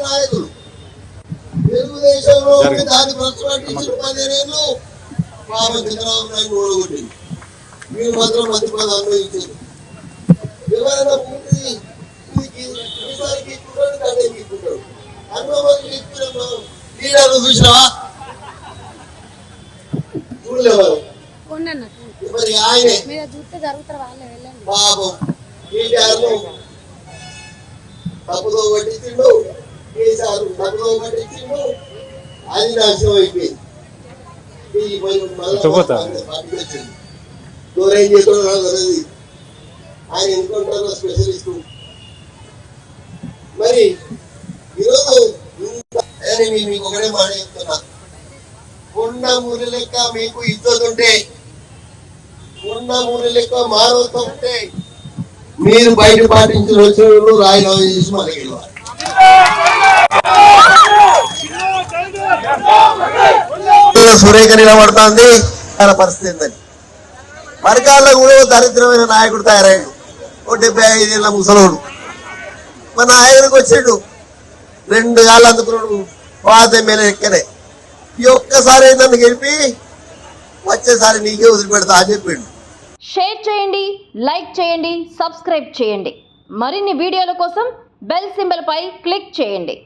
నాయకులు తెలుగుదేశంలో దాన్ని ప్రతిపాటించిన 15 ఏళ్ళు పాప చంద్రబాబు నాయుడు ఓడగొట్టింది. మీరు మాత్రం మంత్రి పదవి అనుభవించారు. ఎవరైనా పూర్తి లీడర్లు చూసినావా? చూడలేవారు. మరి ఆయనే పాపం కేటీఆర్ను తప్పుదో పట్టించిండు, కేసీఆర్ తప్పుదో పట్టించిండు, అది నాశనం అయిపోయింది. ఏం చేస్తున్నాడు తెలియదు. ఆయన ఎన్నుకుంటారు స్పెషలిస్టు. మరి ఈరోజు మీకు ఒకటే మాట చెప్తున్నా, కొండ మూరి లెక్క మీకు ఇద్దరు ఉంటే, కొండ మూరి లెక్క మానవత్వం ఉంటే మీరు బయట పాటించిన వచ్చిన రాయిలో చేసి మనకి వెళ్ళాలి. సురేఖ నిలబడుతుంది. తన పరిస్థితి ఏంటని మరికాల్లో కూడా దరిద్రమైన నాయకుడు తయారయ్యాడు. 75 ఏళ్ళ ముసలోడు మన నాయకుడికి వచ్చాడు. 2 గాళ్ళు అందుకున్నాడు. పాత ఎమ్మెల్యే ఎక్కనే ఈ ఒక్కసారి నన్ను గెలిపి వచ్చేసారి నీకే వదిలిపెడతా అని చెప్పిండు. షేర్ చేయండి, లైక్ చేయండి, సబ్స్క్రైబ్ చేయండి. మరిన్ని వీడియోల కోసం బెల్ సింబల్ పై క్లిక్ చేయండి.